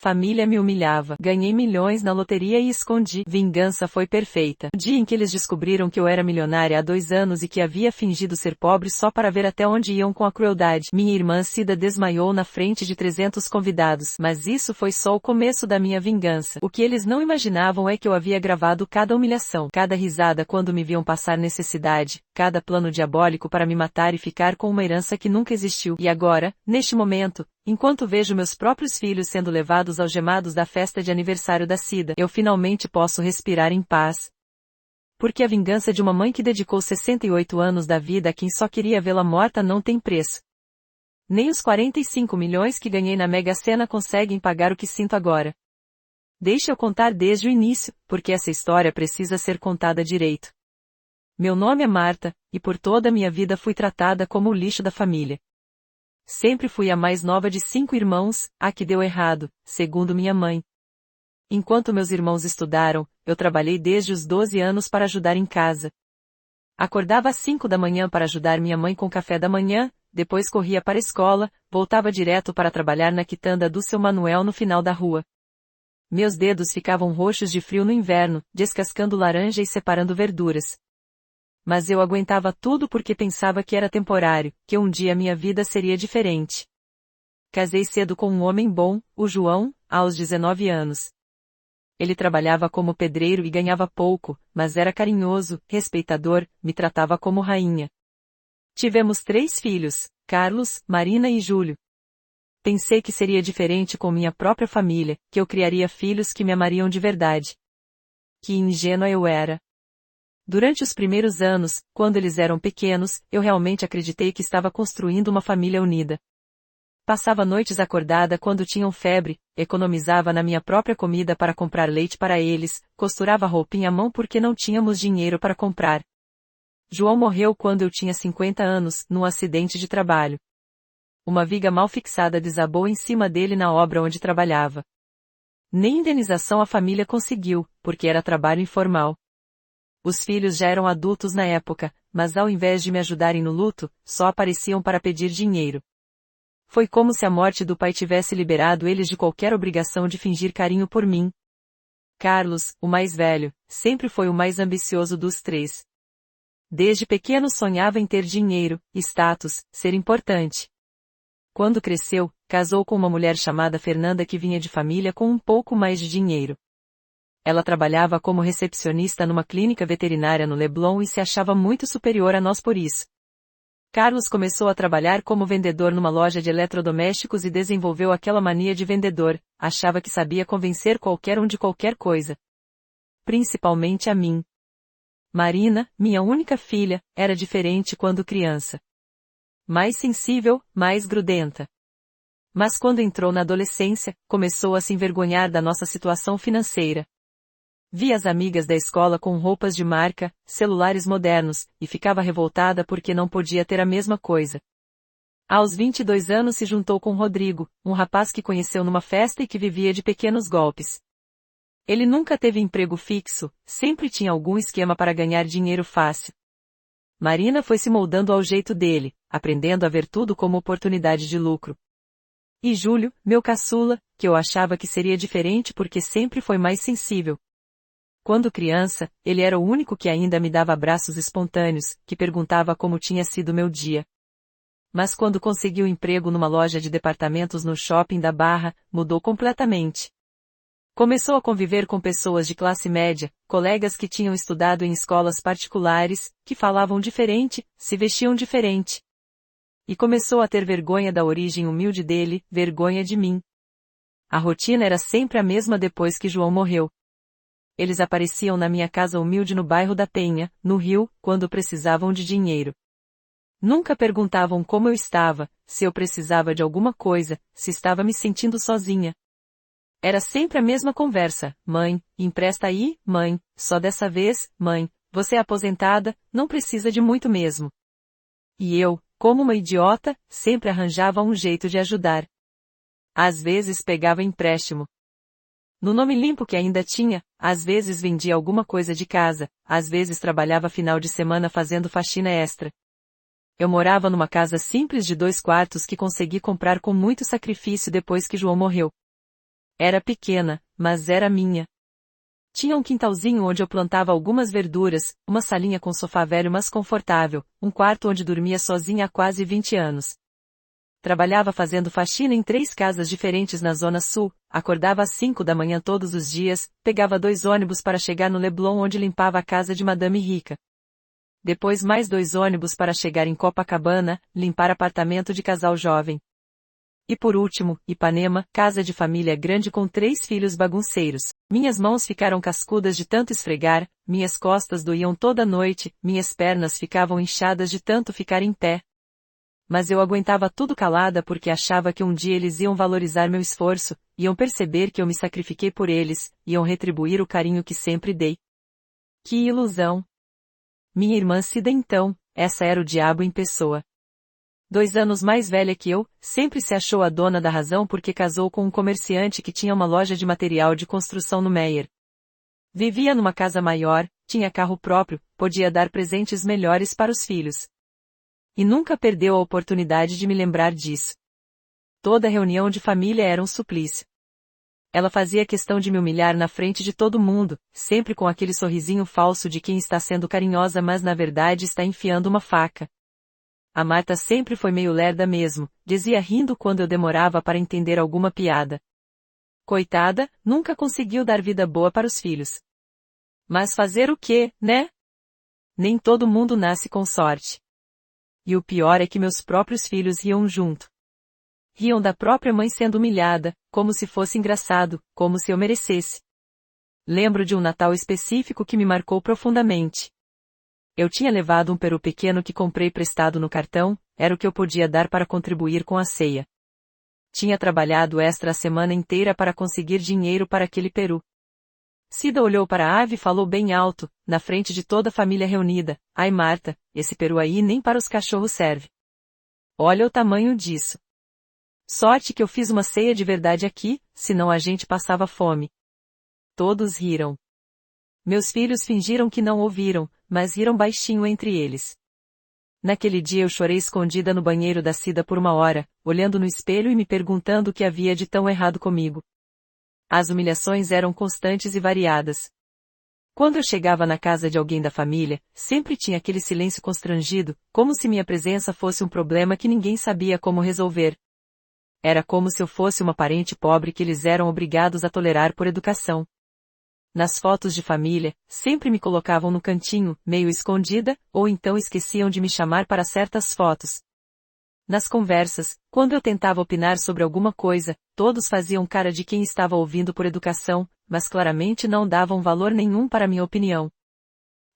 Família me humilhava. Ganhei milhões na loteria e escondi. Vingança foi perfeita. No dia em que eles descobriram que eu era milionária há 2 anos e que havia fingido ser pobre só para ver até onde iam com a crueldade, minha irmã Cida desmaiou na frente de 300 convidados. Mas isso foi só o começo da minha vingança. O que eles não imaginavam é que eu havia gravado cada humilhação, cada risada quando me viam passar necessidade, cada plano diabólico para me matar e ficar com uma herança que nunca existiu. E agora, neste momento, enquanto vejo meus próprios filhos sendo levados algemados da festa de aniversário da Cida, eu finalmente posso respirar em paz. Porque a vingança de uma mãe que dedicou 68 anos da vida a quem só queria vê-la morta não tem preço. Nem os 45 milhões que ganhei na Mega Sena conseguem pagar o que sinto agora. Deixe eu contar desde o início, porque essa história precisa ser contada direito. Meu nome é Marta, e por toda a minha vida fui tratada como o lixo da família. Sempre fui a mais nova de 5 irmãos, a que deu errado, segundo minha mãe. Enquanto meus irmãos estudaram, eu trabalhei desde os 12 anos para ajudar em casa. Acordava às 5 da manhã para ajudar minha mãe com café da manhã, depois corria para a escola, voltava direto para trabalhar na quitanda do seu Manuel no final da rua. Meus dedos ficavam roxos de frio no inverno, descascando laranja e separando verduras. Mas eu aguentava tudo porque pensava que era temporário, que um dia minha vida seria diferente. Casei cedo com um homem bom, o João, aos 19 anos. Ele trabalhava como pedreiro e ganhava pouco, mas era carinhoso, respeitador, me tratava como rainha. Tivemos 3 filhos, Carlos, Marina e Júlio. Pensei que seria diferente com minha própria família, que eu criaria filhos que me amariam de verdade. Que ingênua eu era. Durante os primeiros anos, quando eles eram pequenos, eu realmente acreditei que estava construindo uma família unida. Passava noites acordada quando tinham febre, economizava na minha própria comida para comprar leite para eles, costurava roupinha à mão porque não tínhamos dinheiro para comprar. João morreu quando eu tinha 50 anos, num acidente de trabalho. Uma viga mal fixada desabou em cima dele na obra onde trabalhava. Nem indenização a família conseguiu, porque era trabalho informal. Os filhos já eram adultos na época, mas ao invés de me ajudarem no luto, só apareciam para pedir dinheiro. Foi como se a morte do pai tivesse liberado eles de qualquer obrigação de fingir carinho por mim. Carlos, o mais velho, sempre foi o mais ambicioso dos 3. Desde pequeno sonhava em ter dinheiro, status, ser importante. Quando cresceu, casou com uma mulher chamada Fernanda que vinha de família com um pouco mais de dinheiro. Ela trabalhava como recepcionista numa clínica veterinária no Leblon e se achava muito superior a nós por isso. Carlos começou a trabalhar como vendedor numa loja de eletrodomésticos e desenvolveu aquela mania de vendedor, achava que sabia convencer qualquer um de qualquer coisa. Principalmente a mim. Marina, minha única filha, era diferente quando criança. Mais sensível, mais grudenta. Mas quando entrou na adolescência, começou a se envergonhar da nossa situação financeira. Via as amigas da escola com roupas de marca, celulares modernos, e ficava revoltada porque não podia ter a mesma coisa. Aos 22 anos se juntou com Rodrigo, um rapaz que conheceu numa festa e que vivia de pequenos golpes. Ele nunca teve emprego fixo, sempre tinha algum esquema para ganhar dinheiro fácil. Marina foi se moldando ao jeito dele, aprendendo a ver tudo como oportunidade de lucro. E Júlio, meu caçula, que eu achava que seria diferente porque sempre foi mais sensível. Quando criança, ele era o único que ainda me dava abraços espontâneos, que perguntava como tinha sido meu dia. Mas quando conseguiu emprego numa loja de departamentos no shopping da Barra, mudou completamente. Começou a conviver com pessoas de classe média, colegas que tinham estudado em escolas particulares, que falavam diferente, se vestiam diferente. E começou a ter vergonha da origem humilde dele, vergonha de mim. A rotina era sempre a mesma depois que João morreu. Eles apareciam na minha casa humilde no bairro da Penha, no Rio, quando precisavam de dinheiro. Nunca perguntavam como eu estava, se eu precisava de alguma coisa, se estava me sentindo sozinha. Era sempre a mesma conversa: mãe, empresta aí, mãe, só dessa vez, mãe, você é aposentada, não precisa de muito mesmo. E eu, como uma idiota, sempre arranjava um jeito de ajudar. Às vezes pegava empréstimo. No nome limpo que ainda tinha, às vezes vendia alguma coisa de casa, às vezes trabalhava final de semana fazendo faxina extra. Eu morava numa casa simples de 2 quartos que consegui comprar com muito sacrifício depois que João morreu. Era pequena, mas era minha. Tinha um quintalzinho onde eu plantava algumas verduras, uma salinha com sofá velho mas confortável, um quarto onde dormia sozinha há quase 20 anos. Trabalhava fazendo faxina em 3 casas diferentes na Zona Sul, acordava às 5 da manhã todos os dias, pegava 2 ônibus para chegar no Leblon onde limpava a casa de Madame Rica. Depois mais 2 ônibus para chegar em Copacabana, limpar apartamento de casal jovem. E por último, Ipanema, casa de família grande com 3 filhos bagunceiros. Minhas mãos ficaram cascudas de tanto esfregar, minhas costas doíam toda noite, minhas pernas ficavam inchadas de tanto ficar em pé. Mas eu aguentava tudo calada porque achava que um dia eles iam valorizar meu esforço, iam perceber que eu me sacrifiquei por eles, iam retribuir o carinho que sempre dei. Que ilusão! Minha irmã Cida então, essa era o diabo em pessoa. 2 anos mais velha que eu, sempre se achou a dona da razão porque casou com um comerciante que tinha uma loja de material de construção no Meier. Vivia numa casa maior, tinha carro próprio, podia dar presentes melhores para os filhos. E nunca perdeu a oportunidade de me lembrar disso. Toda reunião de família era um suplício. Ela fazia questão de me humilhar na frente de todo mundo, sempre com aquele sorrisinho falso de quem está sendo carinhosa mas na verdade está enfiando uma faca. A Marta sempre foi meio lerda mesmo, dizia rindo quando eu demorava para entender alguma piada. Coitada, nunca conseguiu dar vida boa para os filhos. Mas fazer o quê, né? Nem todo mundo nasce com sorte. E o pior é que meus próprios filhos riam junto. Riam da própria mãe sendo humilhada, como se fosse engraçado, como se eu merecesse. Lembro de um Natal específico que me marcou profundamente. Eu tinha levado um peru pequeno que comprei prestado no cartão, era o que eu podia dar para contribuir com a ceia. Tinha trabalhado extra a semana inteira para conseguir dinheiro para aquele peru. Cida olhou para a ave e falou bem alto, na frente de toda a família reunida: "Ai Marta, esse peru aí nem para os cachorros serve. Olha o tamanho disso. Sorte que eu fiz uma ceia de verdade aqui, senão a gente passava fome." Todos riram. Meus filhos fingiram que não ouviram, mas riram baixinho entre eles. Naquele dia eu chorei escondida no banheiro da Cida por 1 hora, olhando no espelho e me perguntando o que havia de tão errado comigo. As humilhações eram constantes e variadas. Quando eu chegava na casa de alguém da família, sempre tinha aquele silêncio constrangido, como se minha presença fosse um problema que ninguém sabia como resolver. Era como se eu fosse uma parente pobre que eles eram obrigados a tolerar por educação. Nas fotos de família, sempre me colocavam no cantinho, meio escondida, ou então esqueciam de me chamar para certas fotos. Nas conversas, quando eu tentava opinar sobre alguma coisa, todos faziam cara de quem estava ouvindo por educação, mas claramente não davam valor nenhum para minha opinião.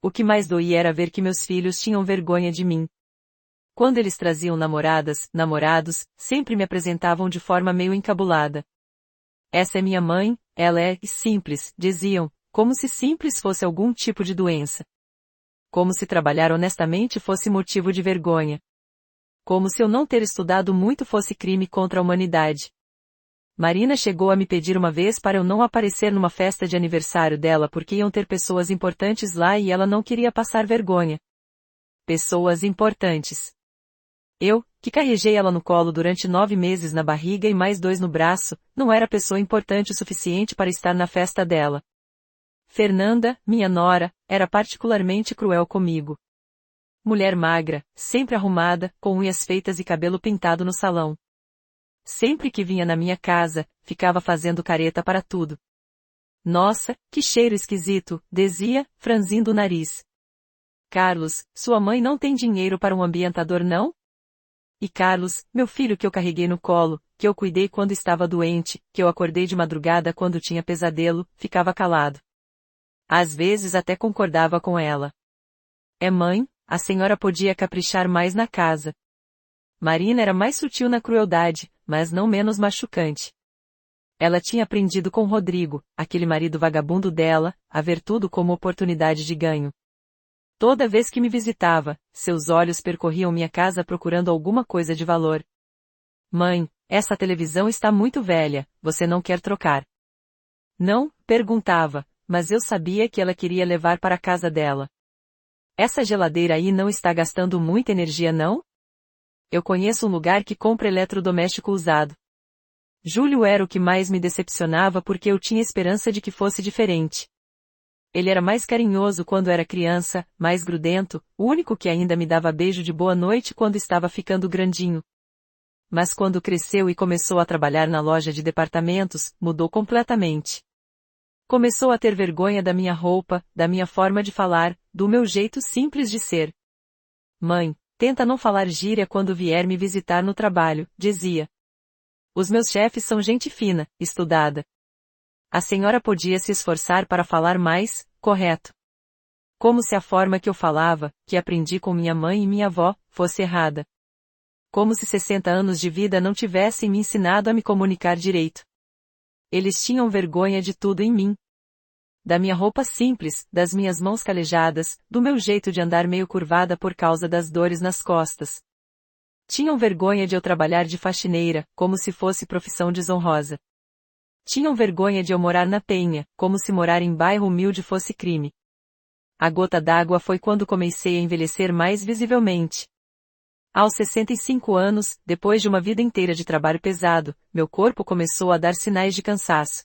O que mais doía era ver que meus filhos tinham vergonha de mim. Quando eles traziam namoradas, namorados, sempre me apresentavam de forma meio encabulada. "Essa é minha mãe, ela é simples", diziam, como se simples fosse algum tipo de doença. Como se trabalhar honestamente fosse motivo de vergonha. Como se eu não ter estudado muito fosse crime contra a humanidade. Marina chegou a me pedir uma vez para eu não aparecer numa festa de aniversário dela porque iam ter pessoas importantes lá e ela não queria passar vergonha. Pessoas importantes. Eu, que carreguei ela no colo durante 9 meses na barriga e mais 2 no braço, não era pessoa importante o suficiente para estar na festa dela. Fernanda, minha nora, era particularmente cruel comigo. Mulher magra, sempre arrumada, com unhas feitas e cabelo pintado no salão. Sempre que vinha na minha casa, ficava fazendo careta para tudo. "Nossa, que cheiro esquisito", dizia, franzindo o nariz. "Carlos, sua mãe não tem dinheiro para um ambientador não?" E Carlos, meu filho que eu carreguei no colo, que eu cuidei quando estava doente, que eu acordei de madrugada quando tinha pesadelo, ficava calado. Às vezes até concordava com ela. "É mãe, a senhora podia caprichar mais na casa." Marina era mais sutil na crueldade, mas não menos machucante. Ela tinha aprendido com Rodrigo, aquele marido vagabundo dela, a ver tudo como oportunidade de ganho. Toda vez que me visitava, seus olhos percorriam minha casa procurando alguma coisa de valor. "Mãe, essa televisão está muito velha, você não quer trocar?" "Não", perguntava, mas eu sabia que ela queria levar para a casa dela. "Essa geladeira aí não está gastando muita energia não? Eu conheço um lugar que compra eletrodoméstico usado." Júlio era o que mais me decepcionava porque eu tinha esperança de que fosse diferente. Ele era mais carinhoso quando era criança, mais grudento, o único que ainda me dava beijo de boa noite quando estava ficando grandinho. Mas quando cresceu e começou a trabalhar na loja de departamentos, mudou completamente. Começou a ter vergonha da minha roupa, da minha forma de falar, do meu jeito simples de ser. Mãe, tenta não falar gíria quando vier me visitar no trabalho, dizia. Os meus chefes são gente fina, estudada. A senhora podia se esforçar para falar mais, correto. Como se a forma que eu falava, que aprendi com minha mãe e minha avó, fosse errada. Como se 60 anos de vida não tivessem me ensinado a me comunicar direito. Eles tinham vergonha de tudo em mim. Da minha roupa simples, das minhas mãos calejadas, do meu jeito de andar meio curvada por causa das dores nas costas. Tinham vergonha de eu trabalhar de faxineira, como se fosse profissão desonrosa. Tinham vergonha de eu morar na Penha, como se morar em bairro humilde fosse crime. A gota d'água foi quando comecei a envelhecer mais visivelmente. Aos 65 anos, depois de uma vida inteira de trabalho pesado, meu corpo começou a dar sinais de cansaço.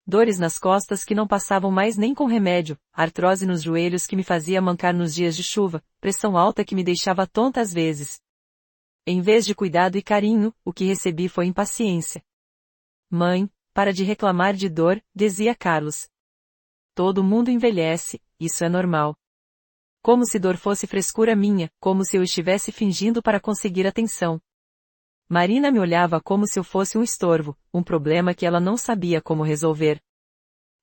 Dores nas costas que não passavam mais nem com remédio, artrose nos joelhos que me fazia mancar nos dias de chuva, pressão alta que me deixava tonta às vezes. Em vez de cuidado e carinho, o que recebi foi impaciência. Mãe, para de reclamar de dor, dizia Carlos. Todo mundo envelhece, isso é normal. Como se dor fosse frescura minha, como se eu estivesse fingindo para conseguir atenção. Marina me olhava como se eu fosse um estorvo, um problema que ela não sabia como resolver.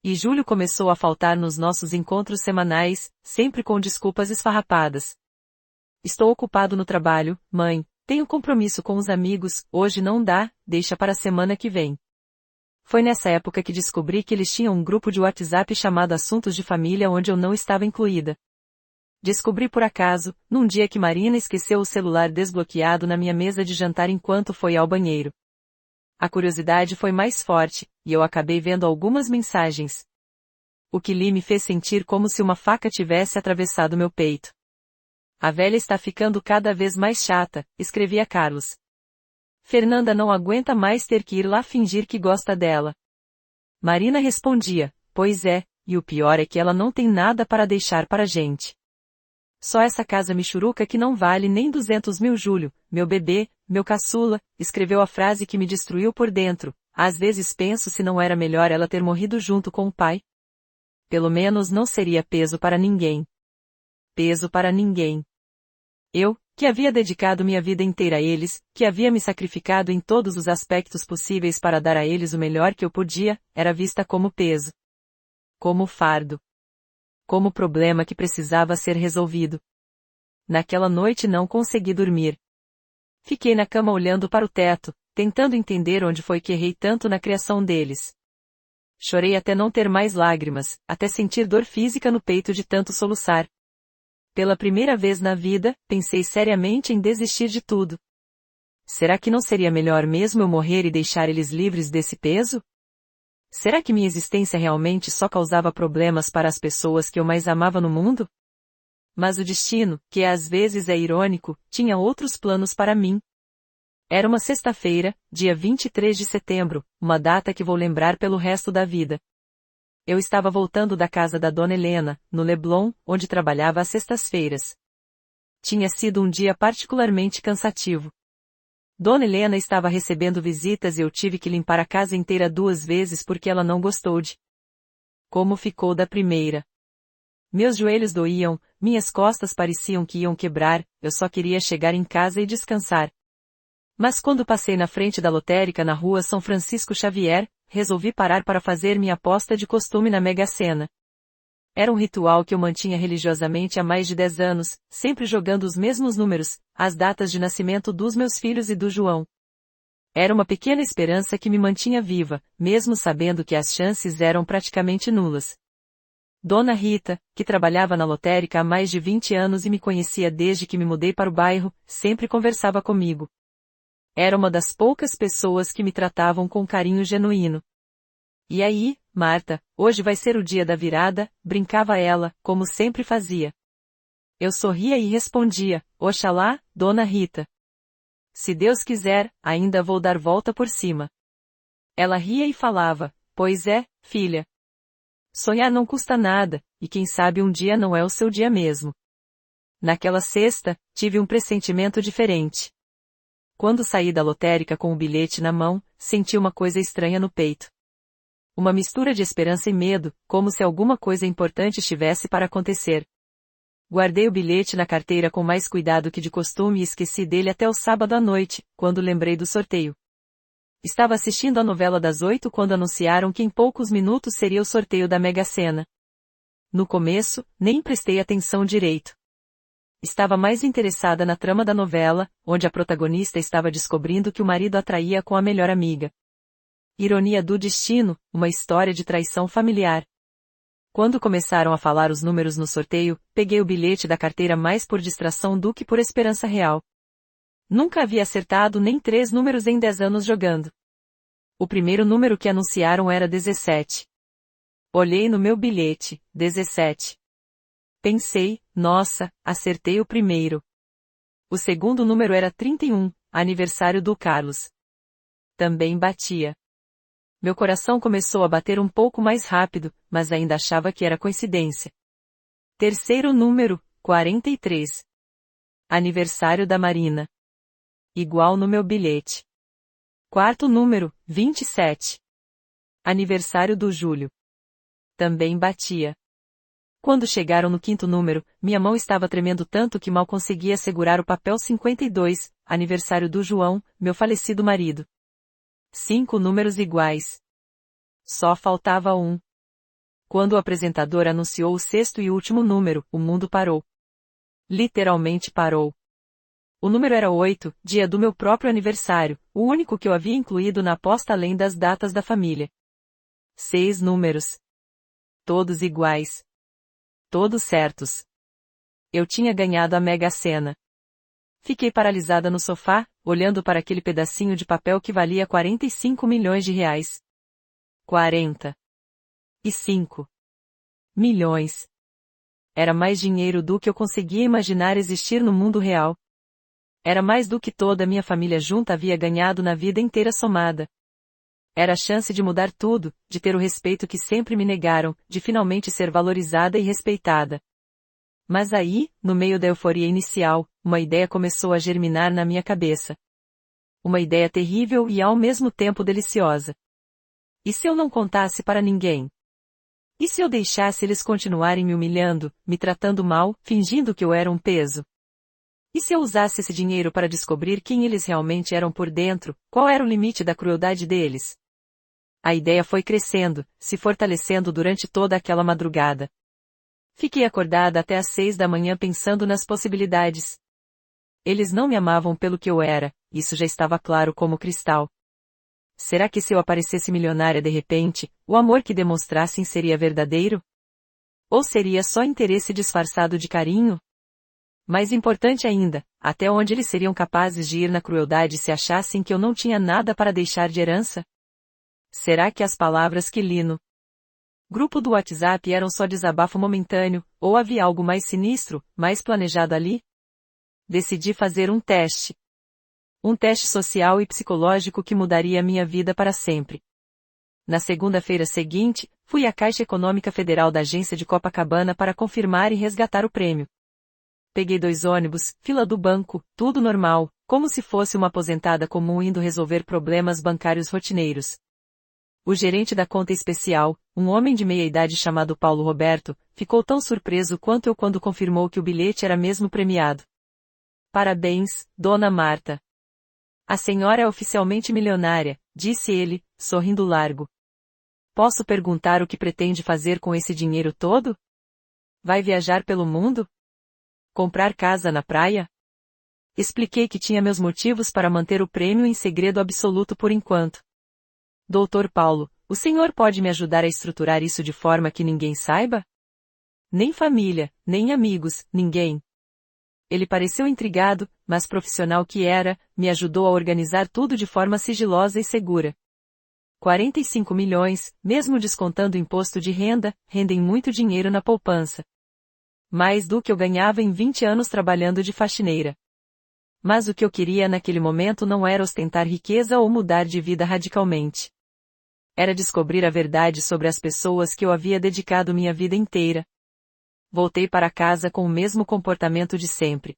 E Júlio começou a faltar nos nossos encontros semanais, sempre com desculpas esfarrapadas. Estou ocupado no trabalho, mãe, tenho compromisso com os amigos, hoje não dá, deixa para a semana que vem. Foi nessa época que descobri que eles tinham um grupo de WhatsApp chamado Assuntos de Família onde eu não estava incluída. Descobri por acaso, num dia que Marina esqueceu o celular desbloqueado na minha mesa de jantar enquanto foi ao banheiro. A curiosidade foi mais forte, e eu acabei vendo algumas mensagens. O que li me fez sentir como se uma faca tivesse atravessado meu peito. A velha está ficando cada vez mais chata, escrevia Carlos. Fernanda não aguenta mais ter que ir lá fingir que gosta dela. Marina respondia, pois é, e o pior é que ela não tem nada para deixar para a gente. Só essa casa michuruca que não vale nem 200 mil. Júlio, meu bebê, meu caçula, escreveu a frase que me destruiu por dentro. Às vezes penso se não era melhor ela ter morrido junto com o pai. Pelo menos não seria peso para ninguém. Peso para ninguém. Eu, que havia dedicado minha vida inteira a eles, que havia me sacrificado em todos os aspectos possíveis para dar a eles o melhor que eu podia, era vista como peso. Como fardo. Como problema que precisava ser resolvido. Naquela noite não consegui dormir. Fiquei na cama olhando para o teto, tentando entender onde foi que errei tanto na criação deles. Chorei até não ter mais lágrimas, até sentir dor física no peito de tanto soluçar. Pela primeira vez na vida, pensei seriamente em desistir de tudo. Será que não seria melhor mesmo eu morrer e deixar eles livres desse peso? Será que minha existência realmente só causava problemas para as pessoas que eu mais amava no mundo? Mas o destino, que às vezes é irônico, tinha outros planos para mim. Era uma sexta-feira, dia 23 de setembro, uma data que vou lembrar pelo resto da vida. Eu estava voltando da casa da Dona Helena, no Leblon, onde trabalhava às sextas-feiras. Tinha sido um dia particularmente cansativo. Dona Helena estava recebendo visitas e eu tive que limpar a casa inteira 2 vezes porque ela não gostou de como ficou da primeira. Meus joelhos doíam, minhas costas pareciam que iam quebrar, eu só queria chegar em casa e descansar. Mas quando passei na frente da lotérica na rua São Francisco Xavier, resolvi parar para fazer minha aposta de costume na Mega Sena. Era um ritual que eu mantinha religiosamente há mais de 10 anos, sempre jogando os mesmos números, as datas de nascimento dos meus filhos e do João. Era uma pequena esperança que me mantinha viva, mesmo sabendo que as chances eram praticamente nulas. Dona Rita, que trabalhava na lotérica há mais de 20 anos e me conhecia desde que me mudei para o bairro, sempre conversava comigo. Era uma das poucas pessoas que me tratavam com carinho genuíno. E aí, Marta, hoje vai ser o dia da virada, brincava ela, como sempre fazia. Eu sorria e respondia, Oxalá, Dona Rita. Se Deus quiser, ainda vou dar volta por cima. Ela ria e falava, pois é, filha. Sonhar não custa nada, e quem sabe um dia não é o seu dia mesmo. Naquela sexta, tive um pressentimento diferente. Quando saí da lotérica com o bilhete na mão, senti uma coisa estranha no peito. Uma mistura de esperança e medo, como se alguma coisa importante estivesse para acontecer. Guardei o bilhete na carteira com mais cuidado que de costume e esqueci dele até o sábado à noite, quando lembrei do sorteio. Estava assistindo a novela das 8 quando anunciaram que em poucos minutos seria o sorteio da Mega Sena. No começo, nem prestei atenção direito. Estava mais interessada na trama da novela, onde a protagonista estava descobrindo que o marido a traía com a melhor amiga. Ironia do destino, uma história de traição familiar. Quando começaram a falar os números no sorteio, peguei o bilhete da carteira mais por distração do que por esperança real. Nunca havia acertado nem 3 números em 10 anos jogando. O primeiro número que anunciaram era 17. Olhei no meu bilhete, 17. Pensei, nossa, acertei o primeiro. O segundo número era 31, aniversário do Carlos. Também batia. Meu coração começou a bater um pouco mais rápido, mas ainda achava que era coincidência. Terceiro número, 43. Aniversário da Marina. Igual no meu bilhete. Quarto número, 27. Aniversário do Júlio. Também batia. Quando chegaram no quinto número, minha mão estava tremendo tanto que mal conseguia segurar o papel 52, aniversário do João, meu falecido marido. 5 números iguais. Só faltava um. Quando o apresentador anunciou o sexto e último número, o mundo parou. Literalmente parou. O número era 8, dia do meu próprio aniversário, o único que eu havia incluído na aposta além das datas da família. 6 números. Todos iguais. Todos certos. Eu tinha ganhado a Mega Sena. Fiquei paralisada no sofá, olhando para aquele pedacinho de papel que valia 45 milhões de reais. 45 milhões. Era mais dinheiro do que eu conseguia imaginar existir no mundo real. Era mais do que toda a minha família junta havia ganhado na vida inteira somada. Era a chance de mudar tudo, de ter o respeito que sempre me negaram, de finalmente ser valorizada e respeitada. Mas aí, no meio da euforia inicial, uma ideia começou a germinar na minha cabeça. Uma ideia terrível e ao mesmo tempo deliciosa. E se eu não contasse para ninguém? E se eu deixasse eles continuarem me humilhando, me tratando mal, fingindo que eu era um peso? E se eu usasse esse dinheiro para descobrir quem eles realmente eram por dentro, qual era o limite da crueldade deles? A ideia foi crescendo, se fortalecendo durante toda aquela madrugada. Fiquei acordada até às 6 da manhã pensando nas possibilidades. Eles não me amavam pelo que eu era, isso já estava claro como cristal. Será que se eu aparecesse milionária de repente, o amor que demonstrassem seria verdadeiro? Ou seria só interesse disfarçado de carinho? Mais importante ainda, até onde eles seriam capazes de ir na crueldade se achassem que eu não tinha nada para deixar de herança? Será que as palavras que li no grupo do WhatsApp eram só desabafo momentâneo, ou havia algo mais sinistro, mais planejado ali? Decidi fazer um teste. Um teste social e psicológico que mudaria minha vida para sempre. Na segunda-feira seguinte, fui à Caixa Econômica Federal da agência de Copacabana para confirmar e resgatar o prêmio. Peguei 2 ônibus, fila do banco, tudo normal, como se fosse uma aposentada comum indo resolver problemas bancários rotineiros. O gerente da conta especial, um homem de meia-idade chamado Paulo Roberto, ficou tão surpreso quanto eu quando confirmou que o bilhete era mesmo premiado. Parabéns, dona Marta. A senhora é oficialmente milionária, disse ele, sorrindo largo. Posso perguntar o que pretende fazer com esse dinheiro todo? Vai viajar pelo mundo? Comprar casa na praia? Expliquei que tinha meus motivos para manter o prêmio em segredo absoluto por enquanto. Doutor Paulo, o senhor pode me ajudar a estruturar isso de forma que ninguém saiba? Nem família, nem amigos, ninguém. Ele pareceu intrigado, mas profissional que era, me ajudou a organizar tudo de forma sigilosa e segura. 45 milhões, mesmo descontando o imposto de renda, rendem muito dinheiro na poupança. Mais do que eu ganhava em 20 anos trabalhando de faxineira. Mas o que eu queria naquele momento não era ostentar riqueza ou mudar de vida radicalmente. Era descobrir a verdade sobre as pessoas que eu havia dedicado minha vida inteira. Voltei para casa com o mesmo comportamento de sempre.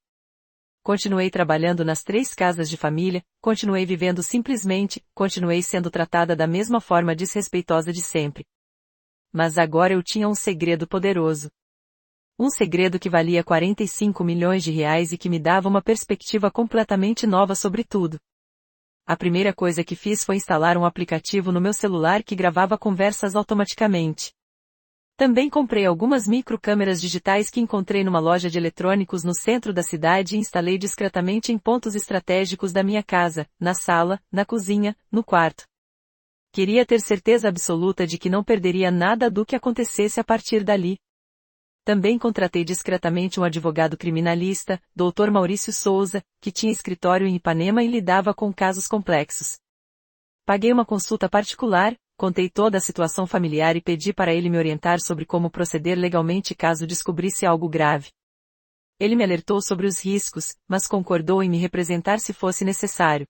Continuei trabalhando nas 3 casas de família, continuei vivendo simplesmente, continuei sendo tratada da mesma forma desrespeitosa de sempre. Mas agora eu tinha um segredo poderoso. Um segredo que valia 45 milhões de reais e que me dava uma perspectiva completamente nova sobre tudo. A primeira coisa que fiz foi instalar um aplicativo no meu celular que gravava conversas automaticamente. Também comprei algumas microcâmeras digitais que encontrei numa loja de eletrônicos no centro da cidade e instalei discretamente em pontos estratégicos da minha casa, na sala, na cozinha, no quarto. Queria ter certeza absoluta de que não perderia nada do que acontecesse a partir dali. Também contratei discretamente um advogado criminalista, Dr. Maurício Souza, que tinha escritório em Ipanema e lidava com casos complexos. Paguei uma consulta particular, contei toda a situação familiar e pedi para ele me orientar sobre como proceder legalmente caso descobrisse algo grave. Ele me alertou sobre os riscos, mas concordou em me representar se fosse necessário.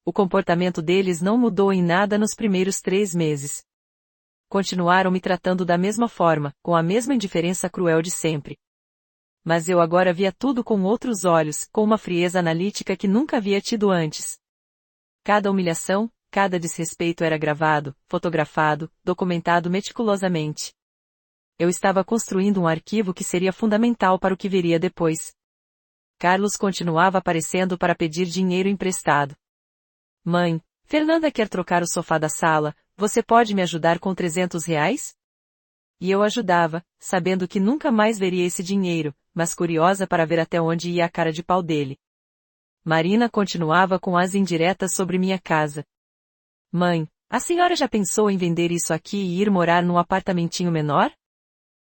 O comportamento deles não mudou em nada nos primeiros 3 meses. Continuaram me tratando da mesma forma, com a mesma indiferença cruel de sempre. Mas eu agora via tudo com outros olhos, com uma frieza analítica que nunca havia tido antes. Cada humilhação, cada desrespeito era gravado, fotografado, documentado meticulosamente. Eu estava construindo um arquivo que seria fundamental para o que viria depois. Carlos continuava aparecendo para pedir dinheiro emprestado. Mãe, Fernanda quer trocar o sofá da sala, você pode me ajudar com 300 reais? E eu ajudava, sabendo que nunca mais veria esse dinheiro, mas curiosa para ver até onde ia a cara de pau dele. Marina continuava com as indiretas sobre minha casa. Mãe, a senhora já pensou em vender isso aqui e ir morar num apartamentinho menor?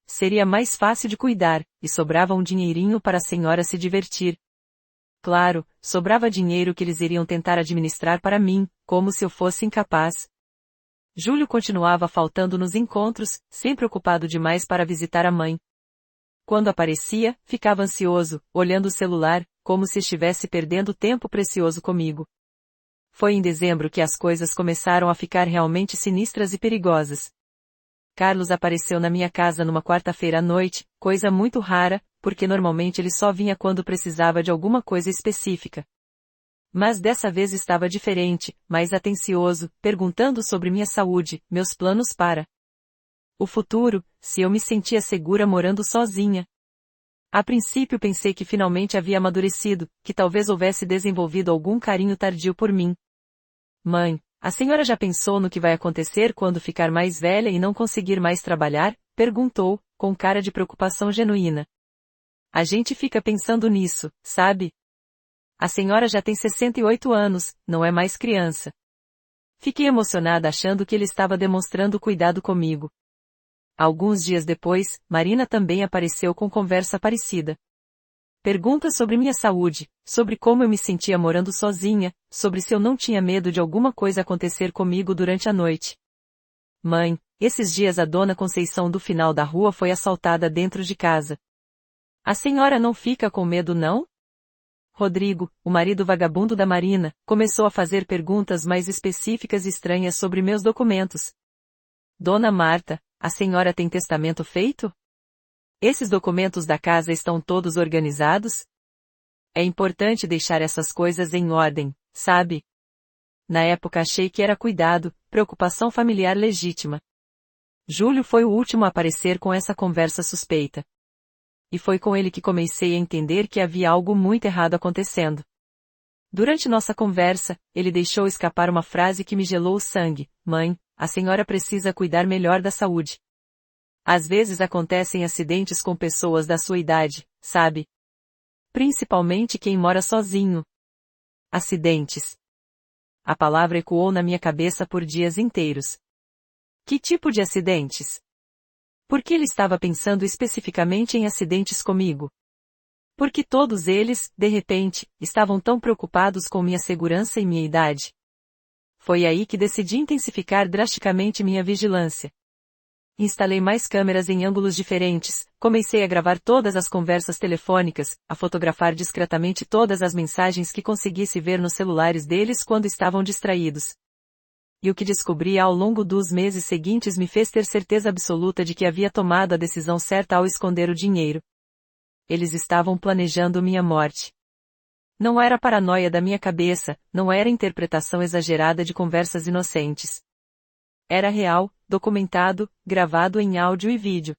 Seria mais fácil de cuidar, e sobrava um dinheirinho para a senhora se divertir. Claro, sobrava dinheiro que eles iriam tentar administrar para mim, como se eu fosse incapaz. Júlio continuava faltando nos encontros, sempre ocupado demais para visitar a mãe. Quando aparecia, ficava ansioso, olhando o celular, como se estivesse perdendo tempo precioso comigo. Foi em dezembro que as coisas começaram a ficar realmente sinistras e perigosas. Carlos apareceu na minha casa numa quarta-feira à noite, coisa muito rara, porque normalmente ele só vinha quando precisava de alguma coisa específica. Mas dessa vez estava diferente, mais atencioso, perguntando sobre minha saúde, meus planos para o futuro, se eu me sentia segura morando sozinha. A princípio pensei que finalmente havia amadurecido, que talvez houvesse desenvolvido algum carinho tardio por mim. Mãe, a senhora já pensou no que vai acontecer quando ficar mais velha e não conseguir mais trabalhar? Perguntou, com cara de preocupação genuína. A gente fica pensando nisso, sabe? A senhora já tem 68 anos, não é mais criança. Fiquei emocionada achando que ele estava demonstrando cuidado comigo. Alguns dias depois, Marina também apareceu com conversa parecida. Perguntas sobre minha saúde, sobre como eu me sentia morando sozinha, sobre se eu não tinha medo de alguma coisa acontecer comigo durante a noite. Mãe, esses dias a dona Conceição do final da rua foi assaltada dentro de casa. A senhora não fica com medo não? Rodrigo, o marido vagabundo da Marina, começou a fazer perguntas mais específicas e estranhas sobre meus documentos. Dona Marta, a senhora tem testamento feito? Esses documentos da casa estão todos organizados? É importante deixar essas coisas em ordem, sabe? Na época achei que era cuidado, preocupação familiar legítima. Júlio foi o último a aparecer com essa conversa suspeita. E foi com ele que comecei a entender que havia algo muito errado acontecendo. Durante nossa conversa, ele deixou escapar uma frase que me gelou o sangue. Mãe, a senhora precisa cuidar melhor da saúde. Às vezes acontecem acidentes com pessoas da sua idade, sabe? Principalmente quem mora sozinho. Acidentes. A palavra ecoou na minha cabeça por dias inteiros. Que tipo de acidentes? Por que ele estava pensando especificamente em acidentes comigo? Porque todos eles, de repente, estavam tão preocupados com minha segurança e minha idade. Foi aí que decidi intensificar drasticamente minha vigilância. Instalei mais câmeras em ângulos diferentes, comecei a gravar todas as conversas telefônicas, a fotografar discretamente todas as mensagens que conseguisse ver nos celulares deles quando estavam distraídos. E o que descobri ao longo dos meses seguintes me fez ter certeza absoluta de que havia tomado a decisão certa ao esconder o dinheiro. Eles estavam planejando minha morte. Não era paranoia da minha cabeça, não era interpretação exagerada de conversas inocentes. Era real, documentado, gravado em áudio e vídeo.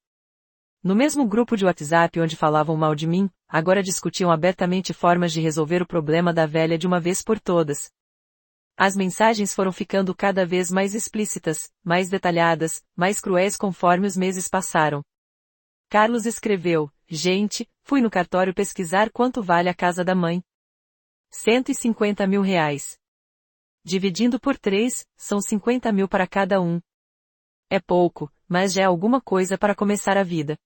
No mesmo grupo de WhatsApp onde falavam mal de mim, agora discutiam abertamente formas de resolver o problema da velha de uma vez por todas. As mensagens foram ficando cada vez mais explícitas, mais detalhadas, mais cruéis conforme os meses passaram. Carlos escreveu: gente, fui no cartório pesquisar quanto vale a casa da mãe. 150 mil reais. Dividindo por 3, são 50 mil para cada um. É pouco, mas já é alguma coisa para começar a vida.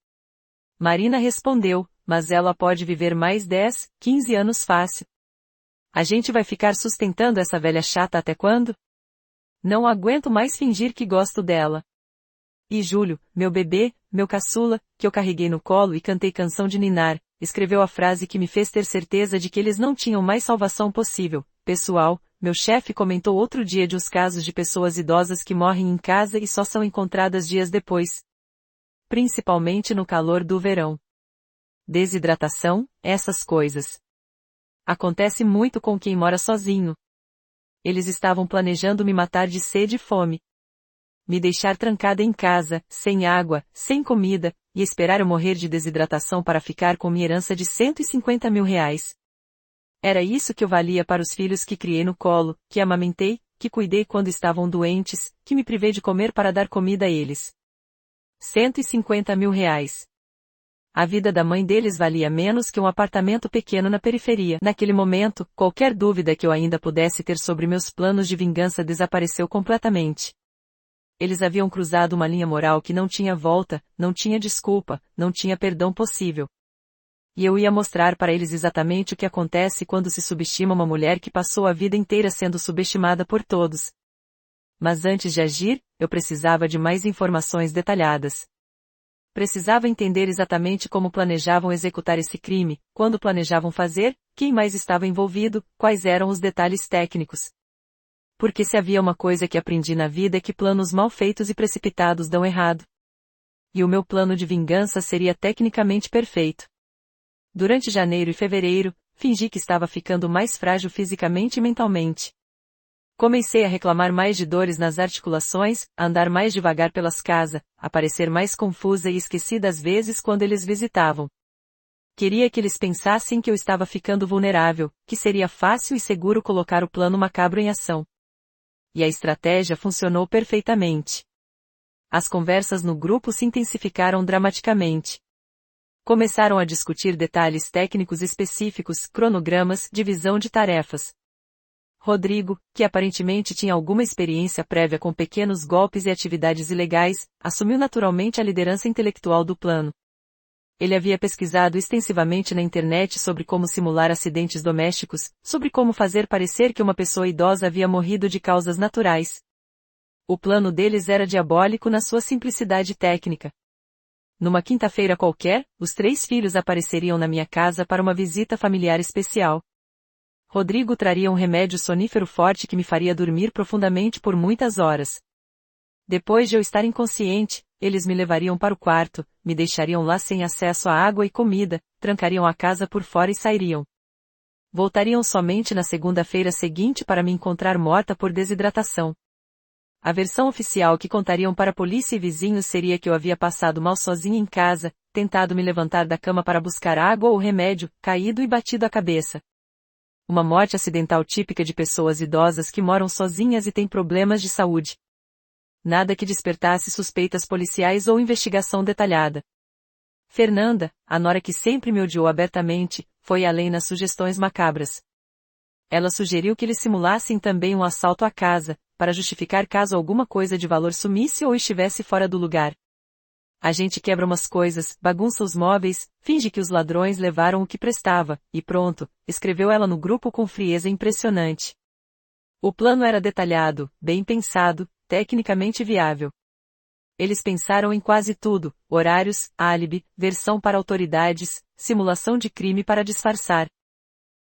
Marina respondeu, mas ela pode viver mais 10, 15 anos fácil. A gente vai ficar sustentando essa velha chata até quando? Não aguento mais fingir que gosto dela. E Júlio, meu bebê, meu caçula, que eu carreguei no colo e cantei canção de ninar, escreveu a frase que me fez ter certeza de que eles não tinham mais salvação possível. Pessoal, meu chefe comentou outro dia de os casos de pessoas idosas que morrem em casa e só são encontradas dias depois. Principalmente no calor do verão. Desidratação, essas coisas. Acontece muito com quem mora sozinho. Eles estavam planejando me matar de sede e fome. Me deixar trancada em casa, sem água, sem comida, e esperar eu morrer de desidratação para ficar com minha herança de 150 mil reais. Era isso que eu valia para os filhos que criei no colo, que amamentei, que cuidei quando estavam doentes, que me privei de comer para dar comida a eles. 150 mil reais. A vida da mãe deles valia menos que um apartamento pequeno na periferia. Naquele momento, qualquer dúvida que eu ainda pudesse ter sobre meus planos de vingança desapareceu completamente. Eles haviam cruzado uma linha moral que não tinha volta, não tinha desculpa, não tinha perdão possível. E eu ia mostrar para eles exatamente o que acontece quando se subestima uma mulher que passou a vida inteira sendo subestimada por todos. Mas antes de agir, eu precisava de mais informações detalhadas. Precisava entender exatamente como planejavam executar esse crime, quando planejavam fazer, quem mais estava envolvido, quais eram os detalhes técnicos. Porque se havia uma coisa que aprendi na vida é que planos mal feitos e precipitados dão errado. E o meu plano de vingança seria tecnicamente perfeito. Durante janeiro e fevereiro, fingi que estava ficando mais frágil fisicamente e mentalmente. Comecei a reclamar mais de dores nas articulações, a andar mais devagar pelas casas, a parecer mais confusa e esquecida às vezes quando eles visitavam. Queria que eles pensassem que eu estava ficando vulnerável, que seria fácil e seguro colocar o plano macabro em ação. E a estratégia funcionou perfeitamente. As conversas no grupo se intensificaram dramaticamente. Começaram a discutir detalhes técnicos específicos, cronogramas, divisão de tarefas. Rodrigo, que aparentemente tinha alguma experiência prévia com pequenos golpes e atividades ilegais, assumiu naturalmente a liderança intelectual do plano. Ele havia pesquisado extensivamente na internet sobre como simular acidentes domésticos, sobre como fazer parecer que uma pessoa idosa havia morrido de causas naturais. O plano deles era diabólico na sua simplicidade técnica. Numa quinta-feira qualquer, os 3 filhos apareceriam na minha casa para uma visita familiar especial. Rodrigo traria um remédio sonífero forte que me faria dormir profundamente por muitas horas. Depois de eu estar inconsciente, eles me levariam para o quarto, me deixariam lá sem acesso a água e comida, trancariam a casa por fora e sairiam. Voltariam somente na segunda-feira seguinte para me encontrar morta por desidratação. A versão oficial que contariam para a polícia e vizinhos seria que eu havia passado mal sozinha em casa, tentado me levantar da cama para buscar água ou remédio, caído e batido a cabeça. Uma morte acidental típica de pessoas idosas que moram sozinhas e têm problemas de saúde. Nada que despertasse suspeitas policiais ou investigação detalhada. Fernanda, a nora que sempre me odiou abertamente, foi além nas sugestões macabras. Ela sugeriu que eles simulassem também um assalto à casa, para justificar caso alguma coisa de valor sumisse ou estivesse fora do lugar. A gente quebra umas coisas, bagunça os móveis, finge que os ladrões levaram o que prestava, e pronto, escreveu ela no grupo com frieza impressionante. O plano era detalhado, bem pensado, tecnicamente viável. Eles pensaram em quase tudo, horários, álibi, versão para autoridades, simulação de crime para disfarçar.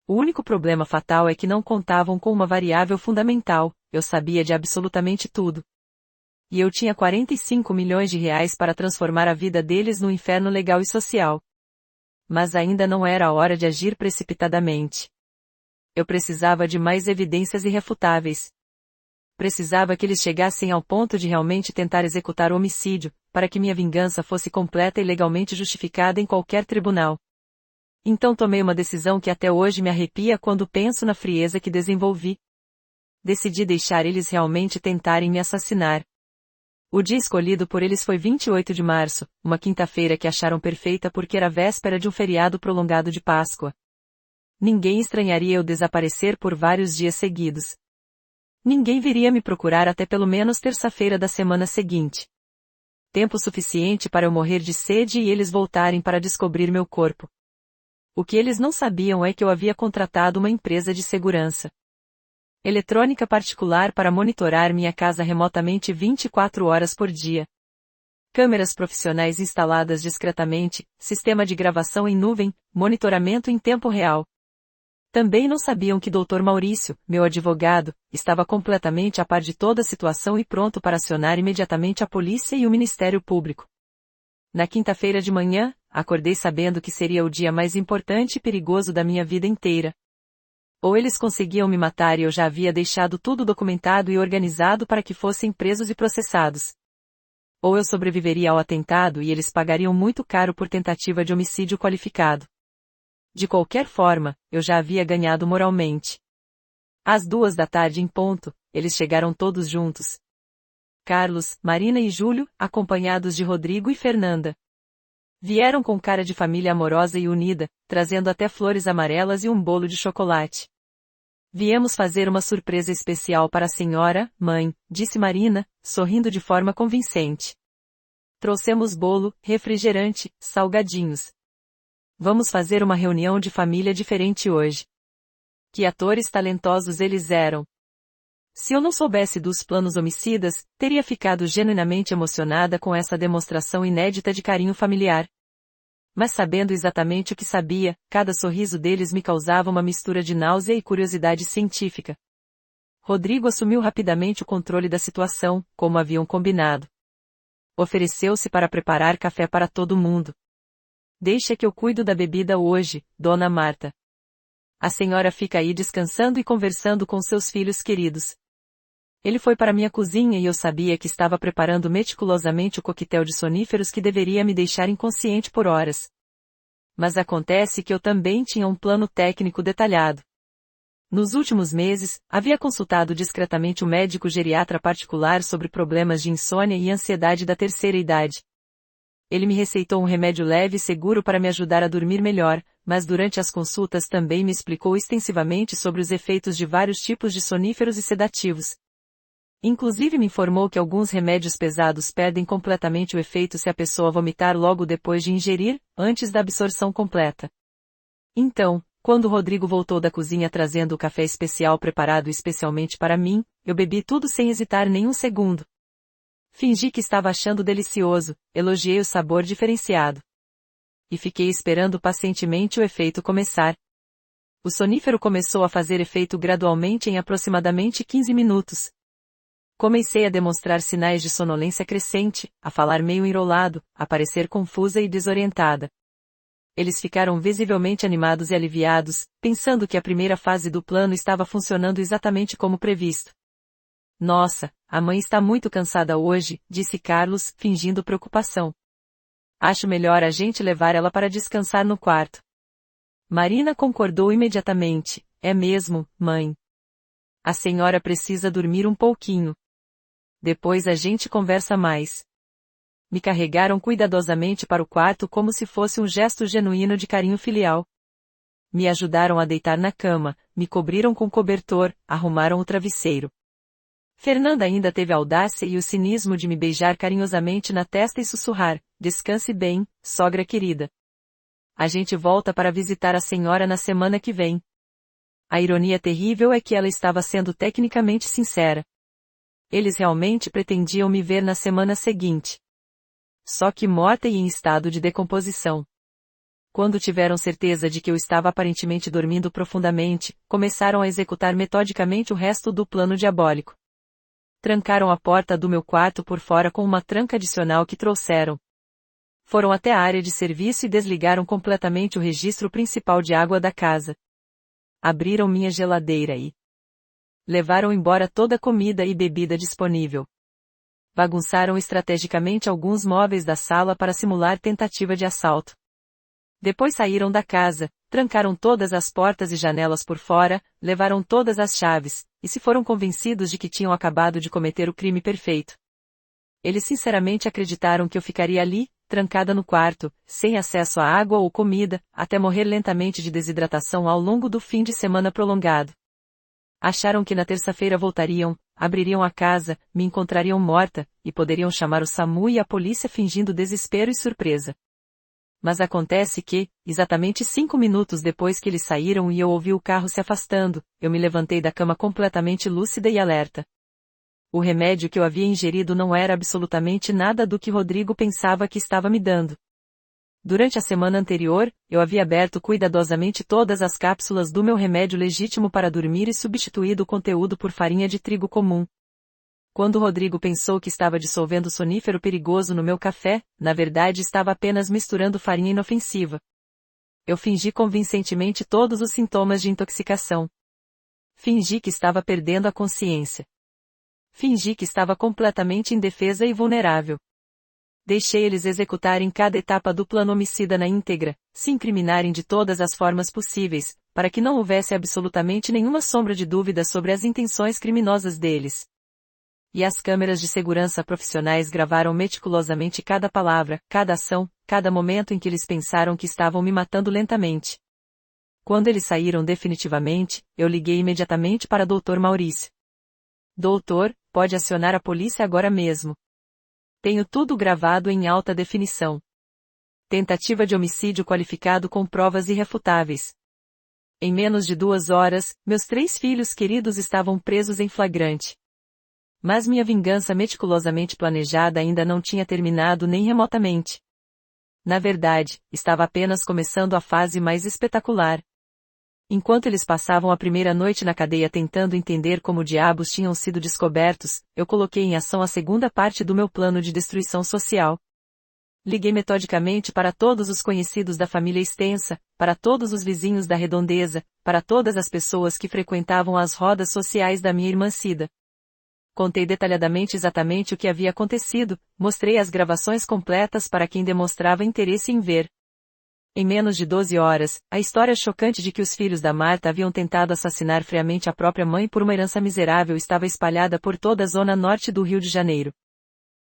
O único problema fatal é que não contavam com uma variável fundamental: eu sabia de absolutamente tudo. E eu tinha 45 milhões de reais para transformar a vida deles num inferno legal e social. Mas ainda não era a hora de agir precipitadamente. Eu precisava de mais evidências irrefutáveis. Precisava que eles chegassem ao ponto de realmente tentar executar o homicídio, para que minha vingança fosse completa e legalmente justificada em qualquer tribunal. Então tomei uma decisão que até hoje me arrepia quando penso na frieza que desenvolvi. Decidi deixar eles realmente tentarem me assassinar. O dia escolhido por eles foi 28 de março, uma quinta-feira que acharam perfeita porque era véspera de um feriado prolongado de Páscoa. Ninguém estranharia eu desaparecer por vários dias seguidos. Ninguém viria me procurar até pelo menos terça-feira da semana seguinte. Tempo suficiente para eu morrer de sede e eles voltarem para descobrir meu corpo. O que eles não sabiam é que eu havia contratado uma empresa de segurança eletrônica particular para monitorar minha casa remotamente 24 horas por dia. Câmeras profissionais instaladas discretamente, sistema de gravação em nuvem, monitoramento em tempo real. Também não sabiam que Dr. Maurício, meu advogado, estava completamente a par de toda a situação e pronto para acionar imediatamente a polícia e o Ministério Público. Na quinta-feira de manhã, acordei sabendo que seria o dia mais importante e perigoso da minha vida inteira. Ou eles conseguiam me matar e eu já havia deixado tudo documentado e organizado para que fossem presos e processados. Ou eu sobreviveria ao atentado e eles pagariam muito caro por tentativa de homicídio qualificado. De qualquer forma, eu já havia ganhado moralmente. Às 14h em ponto, eles chegaram todos juntos. Carlos, Marina e Júlio, acompanhados de Rodrigo e Fernanda. Vieram com cara de família amorosa e unida, trazendo até flores amarelas e um bolo de chocolate. Viemos fazer uma surpresa especial para a senhora, mãe, disse Marina, sorrindo de forma convincente. Trouxemos bolo, refrigerante, salgadinhos. Vamos fazer uma reunião de família diferente hoje. Que atores talentosos eles eram. Se eu não soubesse dos planos homicidas, teria ficado genuinamente emocionada com essa demonstração inédita de carinho familiar. Mas sabendo exatamente o que sabia, cada sorriso deles me causava uma mistura de náusea e curiosidade científica. Rodrigo assumiu rapidamente o controle da situação, como haviam combinado. Ofereceu-se para preparar café para todo mundo. Deixa que eu cuido da bebida hoje, Dona Marta. A senhora fica aí descansando e conversando com seus filhos queridos. Ele foi para minha cozinha e eu sabia que estava preparando meticulosamente o coquetel de soníferos que deveria me deixar inconsciente por horas. Mas acontece que eu também tinha um plano técnico detalhado. Nos últimos meses, havia consultado discretamente um médico geriatra particular sobre problemas de insônia e ansiedade da terceira idade. Ele me receitou um remédio leve e seguro para me ajudar a dormir melhor, mas durante as consultas também me explicou extensivamente sobre os efeitos de vários tipos de soníferos e sedativos. Inclusive me informou que alguns remédios pesados perdem completamente o efeito se a pessoa vomitar logo depois de ingerir, antes da absorção completa. Então, quando Rodrigo voltou da cozinha trazendo o café especial preparado especialmente para mim, eu bebi tudo sem hesitar nem um segundo. Fingi que estava achando delicioso, elogiei o sabor diferenciado. E fiquei esperando pacientemente o efeito começar. O sonífero começou a fazer efeito gradualmente em aproximadamente 15 minutos. Comecei a demonstrar sinais de sonolência crescente, a falar meio enrolado, a parecer confusa e desorientada. Eles ficaram visivelmente animados e aliviados, pensando que a primeira fase do plano estava funcionando exatamente como previsto. Nossa, a mãe está muito cansada hoje, disse Carlos, fingindo preocupação. Acho melhor a gente levar ela para descansar no quarto. Marina concordou imediatamente. É mesmo, mãe. A senhora precisa dormir um pouquinho. Depois a gente conversa mais. Me carregaram cuidadosamente para o quarto como se fosse um gesto genuíno de carinho filial. Me ajudaram a deitar na cama, me cobriram com cobertor, arrumaram o travesseiro. Fernanda ainda teve a audácia e o cinismo de me beijar carinhosamente na testa e sussurrar: descanse bem, sogra querida. A gente volta para visitar a senhora na semana que vem. A ironia terrível é que ela estava sendo tecnicamente sincera. Eles realmente pretendiam me ver na semana seguinte. Só que morta e em estado de decomposição. Quando tiveram certeza de que eu estava aparentemente dormindo profundamente, começaram a executar metodicamente o resto do plano diabólico. Trancaram a porta do meu quarto por fora com uma tranca adicional que trouxeram. Foram até a área de serviço e desligaram completamente o registro principal de água da casa. Abriram minha geladeira e levaram embora toda a comida e bebida disponível. Bagunçaram estrategicamente alguns móveis da sala para simular tentativa de assalto. Depois saíram da casa, trancaram todas as portas e janelas por fora, levaram todas as chaves, e se foram convencidos de que tinham acabado de cometer o crime perfeito. Eles sinceramente acreditaram que eu ficaria ali, trancada no quarto, sem acesso a água ou comida, até morrer lentamente de desidratação ao longo do fim de semana prolongado. Acharam que na terça-feira voltariam, abririam a casa, me encontrariam morta, e poderiam chamar o SAMU e a polícia fingindo desespero e surpresa. Mas acontece que, exatamente 5 minutos depois que eles saíram e eu ouvi o carro se afastando, eu me levantei da cama completamente lúcida e alerta. O remédio que eu havia ingerido não era absolutamente nada do que Rodrigo pensava que estava me dando. Durante a semana anterior, eu havia aberto cuidadosamente todas as cápsulas do meu remédio legítimo para dormir e substituído o conteúdo por farinha de trigo comum. Quando Rodrigo pensou que estava dissolvendo sonífero perigoso no meu café, na verdade estava apenas misturando farinha inofensiva. Eu fingi convincentemente todos os sintomas de intoxicação. Fingi que estava perdendo a consciência. Fingi que estava completamente indefesa e vulnerável. Deixei eles executarem cada etapa do plano homicida na íntegra, se incriminarem de todas as formas possíveis, para que não houvesse absolutamente nenhuma sombra de dúvida sobre as intenções criminosas deles. E as câmeras de segurança profissionais gravaram meticulosamente cada palavra, cada ação, cada momento em que eles pensaram que estavam me matando lentamente. Quando eles saíram definitivamente, eu liguei imediatamente para Dr. Maurício. Doutor, pode acionar a polícia agora mesmo. Tenho tudo gravado em alta definição. Tentativa de homicídio qualificado com provas irrefutáveis. Em menos de 2 horas, meus 3 filhos queridos estavam presos em flagrante. Mas minha vingança meticulosamente planejada ainda não tinha terminado nem remotamente. Na verdade, estava apenas começando a fase mais espetacular. Enquanto eles passavam a primeira noite na cadeia tentando entender como diabos tinham sido descobertos, eu coloquei em ação a segunda parte do meu plano de destruição social. Liguei metodicamente para todos os conhecidos da família extensa, para todos os vizinhos da redondeza, para todas as pessoas que frequentavam as rodas sociais da minha irmã Cida. Contei detalhadamente exatamente o que havia acontecido, mostrei as gravações completas para quem demonstrava interesse em ver. Em menos de 12 horas, a história chocante de que os filhos da Marta haviam tentado assassinar friamente a própria mãe por uma herança miserável estava espalhada por toda a zona norte do Rio de Janeiro.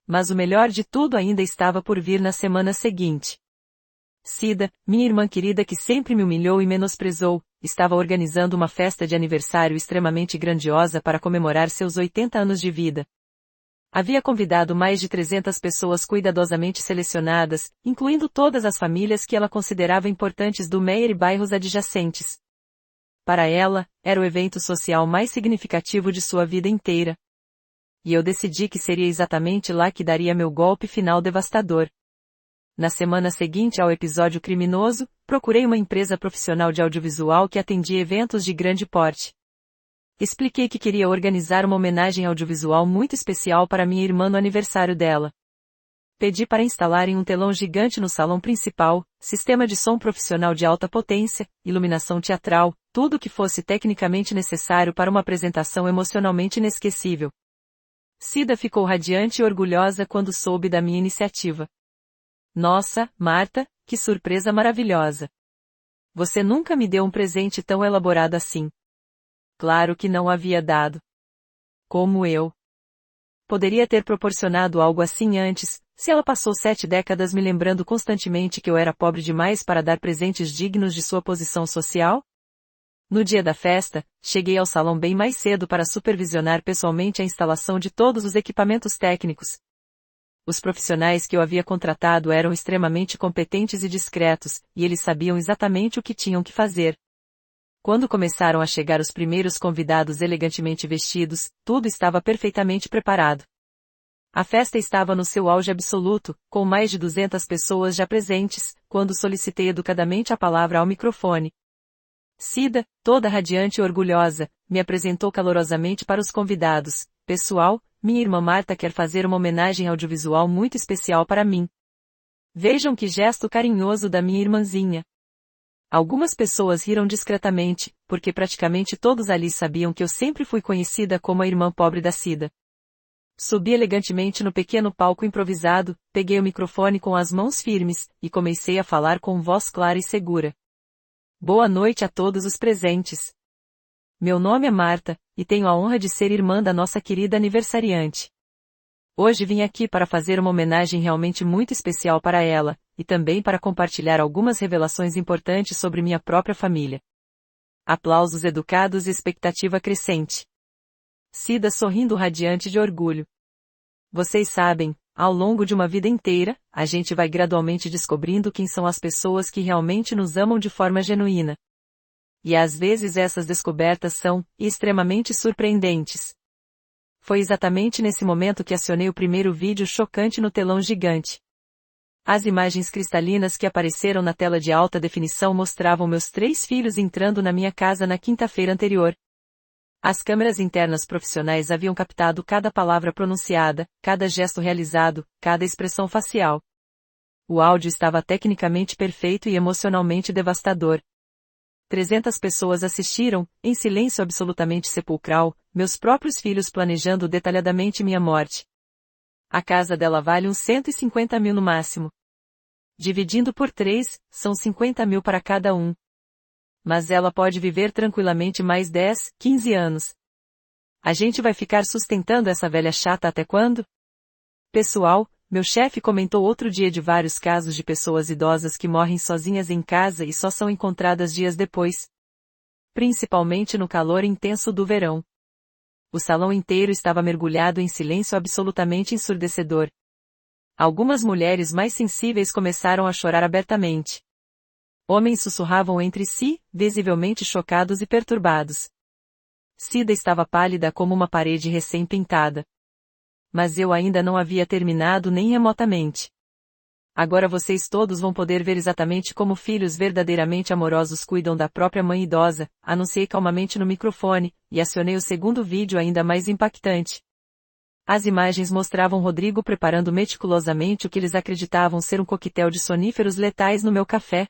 Mas o melhor de tudo ainda estava por vir na semana seguinte. Cida, minha irmã querida que sempre me humilhou e menosprezou, estava organizando uma festa de aniversário extremamente grandiosa para comemorar seus 80 anos de vida. Havia convidado mais de 300 pessoas cuidadosamente selecionadas, incluindo todas as famílias que ela considerava importantes do Meier e bairros adjacentes. Para ela, era o evento social mais significativo de sua vida inteira. E eu decidi que seria exatamente lá que daria meu golpe final devastador. Na semana seguinte ao episódio criminoso, procurei uma empresa profissional de audiovisual que atendia eventos de grande porte. Expliquei que queria organizar uma homenagem audiovisual muito especial para minha irmã no aniversário dela. Pedi para instalarem um telão gigante no salão principal, sistema de som profissional de alta potência, iluminação teatral, tudo o que fosse tecnicamente necessário para uma apresentação emocionalmente inesquecível. Cida ficou radiante e orgulhosa quando soube da minha iniciativa. Nossa, Marta, que surpresa maravilhosa! Você nunca me deu um presente tão elaborado assim. Claro que não havia dado. Como eu poderia ter proporcionado algo assim antes, se ela passou 7 décadas me lembrando constantemente que eu era pobre demais para dar presentes dignos de sua posição social? No dia da festa, cheguei ao salão bem mais cedo para supervisionar pessoalmente a instalação de todos os equipamentos técnicos. Os profissionais que eu havia contratado eram extremamente competentes e discretos, e eles sabiam exatamente o que tinham que fazer. Quando começaram a chegar os primeiros convidados elegantemente vestidos, tudo estava perfeitamente preparado. A festa estava no seu auge absoluto, com mais de 200 pessoas já presentes, quando solicitei educadamente a palavra ao microfone. Cida, toda radiante e orgulhosa, me apresentou calorosamente para os convidados. Pessoal, minha irmã Marta quer fazer uma homenagem audiovisual muito especial para mim. Vejam que gesto carinhoso da minha irmãzinha. Algumas pessoas riram discretamente, porque praticamente todos ali sabiam que eu sempre fui conhecida como a irmã pobre da Cida. Subi elegantemente no pequeno palco improvisado, peguei o microfone com as mãos firmes, e comecei a falar com voz clara e segura. Boa noite a todos os presentes. Meu nome é Marta, e tenho a honra de ser irmã da nossa querida aniversariante. Hoje vim aqui para fazer uma homenagem realmente muito especial para ela, e também para compartilhar algumas revelações importantes sobre minha própria família. Aplausos educados e expectativa crescente. Cida sorrindo radiante de orgulho. Vocês sabem, ao longo de uma vida inteira, a gente vai gradualmente descobrindo quem são as pessoas que realmente nos amam de forma genuína. E às vezes essas descobertas são extremamente surpreendentes. Foi exatamente nesse momento que acionei o primeiro vídeo chocante no telão gigante. As imagens cristalinas que apareceram na tela de alta definição mostravam meus 3 filhos entrando na minha casa na quinta-feira anterior. As câmeras internas profissionais haviam captado cada palavra pronunciada, cada gesto realizado, cada expressão facial. O áudio estava tecnicamente perfeito e emocionalmente devastador. 300 pessoas assistiram, em silêncio absolutamente sepulcral, meus próprios filhos planejando detalhadamente minha morte. A casa dela vale uns 150 mil no máximo. Dividindo por 3, são 50 mil para cada um. Mas ela pode viver tranquilamente mais 10, 15 anos. A gente vai ficar sustentando essa velha chata até quando? Pessoal, meu chefe comentou outro dia de vários casos de pessoas idosas que morrem sozinhas em casa e só são encontradas dias depois. Principalmente no calor intenso do verão. O salão inteiro estava mergulhado em silêncio absolutamente ensurdecedor. Algumas mulheres mais sensíveis começaram a chorar abertamente. Homens sussurravam entre si, visivelmente chocados e perturbados. Cida estava pálida como uma parede recém-pintada. Mas eu ainda não havia terminado nem remotamente. Agora vocês todos vão poder ver exatamente como filhos verdadeiramente amorosos cuidam da própria mãe idosa, anunciei calmamente no microfone, e acionei o segundo vídeo ainda mais impactante. As imagens mostravam Rodrigo preparando meticulosamente o que eles acreditavam ser um coquetel de soníferos letais no meu café.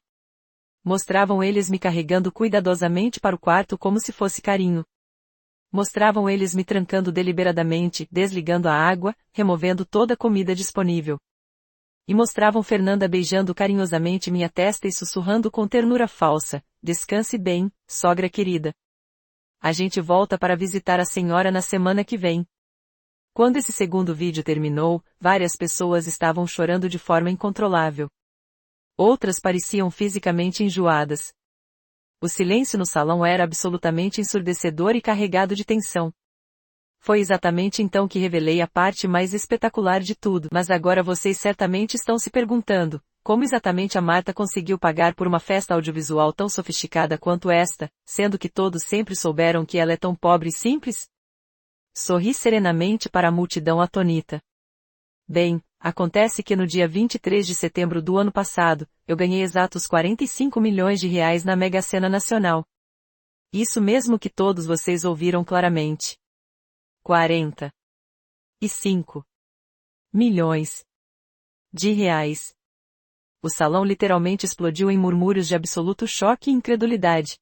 Mostravam eles me carregando cuidadosamente para o quarto como se fosse carinho. Mostravam eles me trancando deliberadamente, desligando a água, removendo toda a comida disponível. E mostravam Fernanda beijando carinhosamente minha testa e sussurrando com ternura falsa, descanse bem, sogra querida. A gente volta para visitar a senhora na semana que vem. Quando esse segundo vídeo terminou, várias pessoas estavam chorando de forma incontrolável. Outras pareciam fisicamente enjoadas. O silêncio no salão era absolutamente ensurdecedor e carregado de tensão. Foi exatamente então que revelei a parte mais espetacular de tudo. Mas agora vocês certamente estão se perguntando, como exatamente a Marta conseguiu pagar por uma festa audiovisual tão sofisticada quanto esta, sendo que todos sempre souberam que ela é tão pobre e simples? Sorri serenamente para a multidão atônita. Bem, acontece que no dia 23 de setembro do ano passado, eu ganhei exatos 45 milhões de reais na Mega Sena Nacional. Isso mesmo que todos vocês ouviram claramente. 45 milhões de reais. O salão literalmente explodiu em murmúrios de absoluto choque e incredulidade.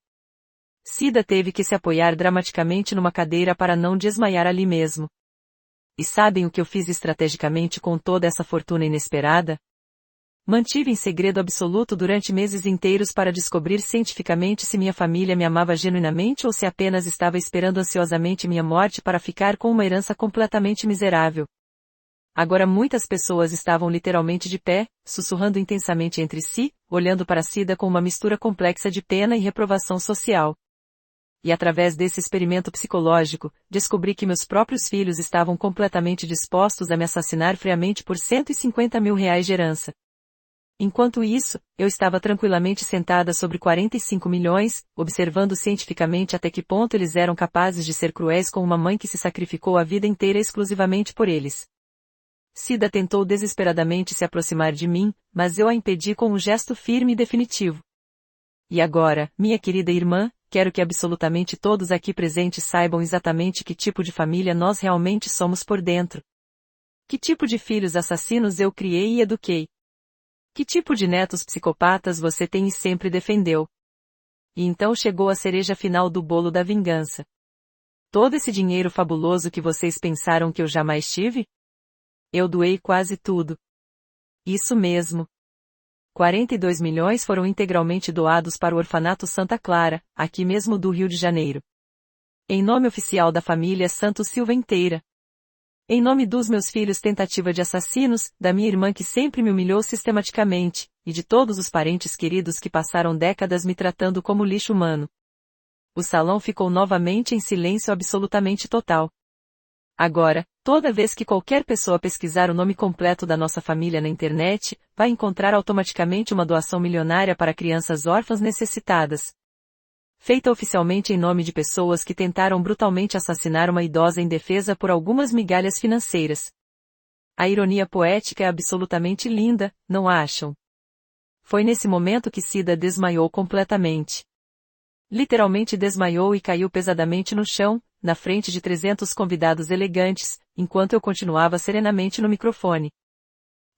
Cida teve que se apoiar dramaticamente numa cadeira para não desmaiar ali mesmo. E sabem o que eu fiz estrategicamente com toda essa fortuna inesperada? Mantive em segredo absoluto durante meses inteiros para descobrir cientificamente se minha família me amava genuinamente ou se apenas estava esperando ansiosamente minha morte para ficar com uma herança completamente miserável. Agora muitas pessoas estavam literalmente de pé, sussurrando intensamente entre si, olhando para Cida com uma mistura complexa de pena e reprovação social. E através desse experimento psicológico, descobri que meus próprios filhos estavam completamente dispostos a me assassinar friamente por 150 mil reais de herança. Enquanto isso, eu estava tranquilamente sentada sobre 45 milhões, observando cientificamente até que ponto eles eram capazes de ser cruéis com uma mãe que se sacrificou a vida inteira exclusivamente por eles. Cida tentou desesperadamente se aproximar de mim, mas eu a impedi com um gesto firme e definitivo. E agora, minha querida irmã, quero que absolutamente todos aqui presentes saibam exatamente que tipo de família nós realmente somos por dentro. Que tipo de filhos assassinos eu criei e eduquei. Que tipo de netos psicopatas você tem e sempre defendeu. E então chegou a cereja final do bolo da vingança. Todo esse dinheiro fabuloso que vocês pensaram que eu jamais tive? Eu doei quase tudo. Isso mesmo. 42 milhões foram integralmente doados para o Orfanato Santa Clara, aqui mesmo do Rio de Janeiro. Em nome oficial da família Santos Silva inteira. Em nome dos meus filhos tentativa de assassinos, da minha irmã que sempre me humilhou sistematicamente, e de todos os parentes queridos que passaram décadas me tratando como lixo humano. O salão ficou novamente em silêncio absolutamente total. Agora, toda vez que qualquer pessoa pesquisar o nome completo da nossa família na internet, vai encontrar automaticamente uma doação milionária para crianças órfãs necessitadas. Feita oficialmente em nome de pessoas que tentaram brutalmente assassinar uma idosa indefesa por algumas migalhas financeiras. A ironia poética é absolutamente linda, não acham? Foi nesse momento que Cida desmaiou completamente. Literalmente desmaiou e caiu pesadamente no chão, na frente de 300 convidados elegantes, enquanto eu continuava serenamente no microfone.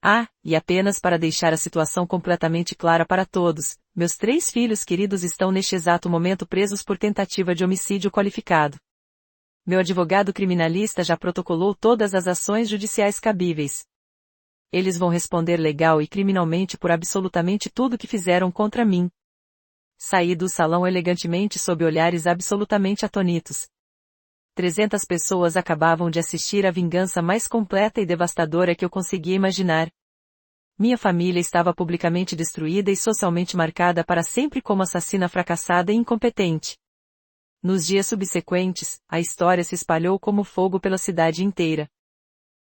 Ah, e apenas para deixar a situação completamente clara para todos, meus 3 filhos queridos estão neste exato momento presos por tentativa de homicídio qualificado. Meu advogado criminalista já protocolou todas as ações judiciais cabíveis. Eles vão responder legal e criminalmente por absolutamente tudo que fizeram contra mim. Saí do salão elegantemente sob olhares absolutamente atônitos. 300 pessoas acabavam de assistir à vingança mais completa e devastadora que eu conseguia imaginar. Minha família estava publicamente destruída e socialmente marcada para sempre como assassina fracassada e incompetente. Nos dias subsequentes, a história se espalhou como fogo pela cidade inteira.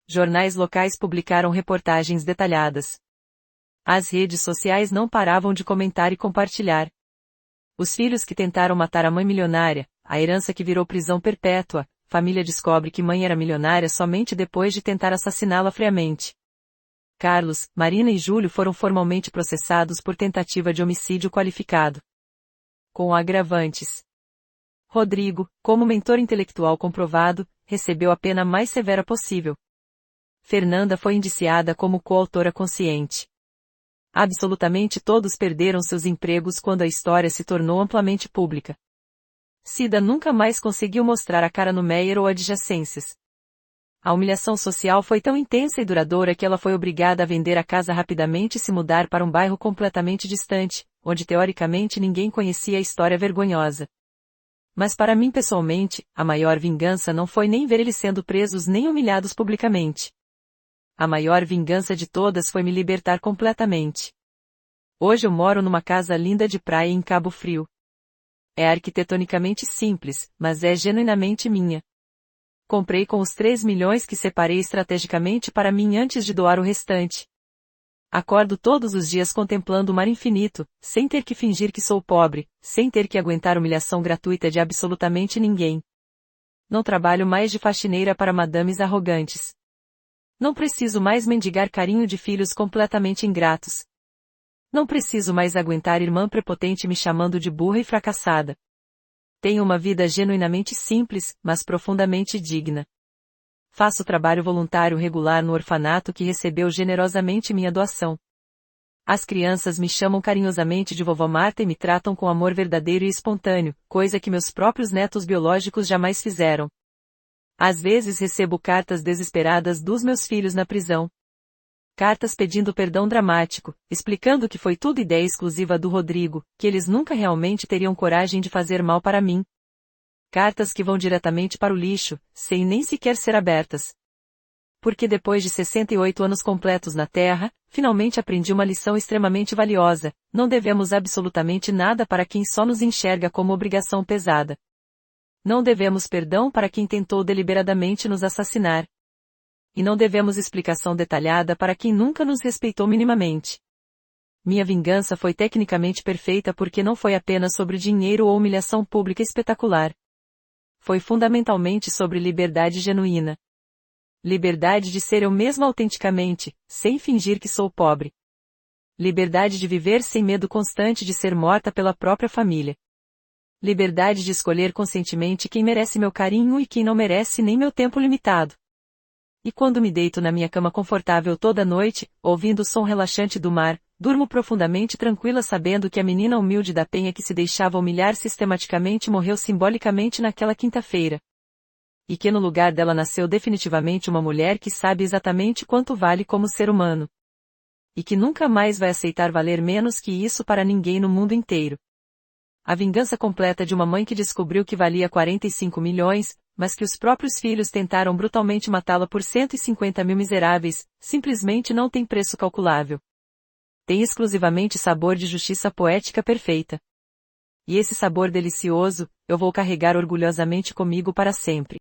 Jornais locais publicaram reportagens detalhadas. As redes sociais não paravam de comentar e compartilhar. Os filhos que tentaram matar a mãe milionária, a herança que virou prisão perpétua, família descobre que mãe era milionária somente depois de tentar assassiná-la friamente. Carlos, Marina e Júlio foram formalmente processados por tentativa de homicídio qualificado. Com agravantes. Rodrigo, como mentor intelectual comprovado, recebeu a pena mais severa possível. Fernanda foi indiciada como coautora consciente. Absolutamente todos perderam seus empregos quando a história se tornou amplamente pública. Cida nunca mais conseguiu mostrar a cara no Meyer ou adjacências. A humilhação social foi tão intensa e duradoura que ela foi obrigada a vender a casa rapidamente e se mudar para um bairro completamente distante, onde teoricamente ninguém conhecia a história vergonhosa. Mas para mim pessoalmente, a maior vingança não foi nem ver eles sendo presos nem humilhados publicamente. A maior vingança de todas foi me libertar completamente. Hoje eu moro numa casa linda de praia em Cabo Frio. É arquitetonicamente simples, mas é genuinamente minha. Comprei com os 3 milhões que separei estrategicamente para mim antes de doar o restante. Acordo todos os dias contemplando o mar infinito, sem ter que fingir que sou pobre, sem ter que aguentar humilhação gratuita de absolutamente ninguém. Não trabalho mais de faxineira para madames arrogantes. Não preciso mais mendigar carinho de filhos completamente ingratos. Não preciso mais aguentar irmã prepotente me chamando de burra e fracassada. Tenho uma vida genuinamente simples, mas profundamente digna. Faço trabalho voluntário regular no orfanato que recebeu generosamente minha doação. As crianças me chamam carinhosamente de vovó Marta e me tratam com amor verdadeiro e espontâneo, coisa que meus próprios netos biológicos jamais fizeram. Às vezes recebo cartas desesperadas dos meus filhos na prisão. Cartas pedindo perdão dramático, explicando que foi tudo ideia exclusiva do Rodrigo, que eles nunca realmente teriam coragem de fazer mal para mim. Cartas que vão diretamente para o lixo, sem nem sequer ser abertas. Porque depois de 68 anos completos na Terra, finalmente aprendi uma lição extremamente valiosa: não devemos absolutamente nada para quem só nos enxerga como obrigação pesada. Não devemos perdão para quem tentou deliberadamente nos assassinar. E não devemos explicação detalhada para quem nunca nos respeitou minimamente. Minha vingança foi tecnicamente perfeita porque não foi apenas sobre dinheiro ou humilhação pública espetacular. Foi fundamentalmente sobre liberdade genuína. Liberdade de ser eu mesma autenticamente, sem fingir que sou pobre. Liberdade de viver sem medo constante de ser morta pela própria família. Liberdade de escolher conscientemente quem merece meu carinho e quem não merece nem meu tempo limitado. E quando me deito na minha cama confortável toda noite, ouvindo o som relaxante do mar, durmo profundamente tranquila sabendo que a menina humilde da penha que se deixava humilhar sistematicamente morreu simbolicamente naquela quinta-feira. E que no lugar dela nasceu definitivamente uma mulher que sabe exatamente quanto vale como ser humano. E que nunca mais vai aceitar valer menos que isso para ninguém no mundo inteiro. A vingança completa de uma mãe que descobriu que valia 45 milhões, mas que os próprios filhos tentaram brutalmente matá-la por 150 mil miseráveis, simplesmente não tem preço calculável. Tem exclusivamente sabor de justiça poética perfeita. E esse sabor delicioso, eu vou carregar orgulhosamente comigo para sempre.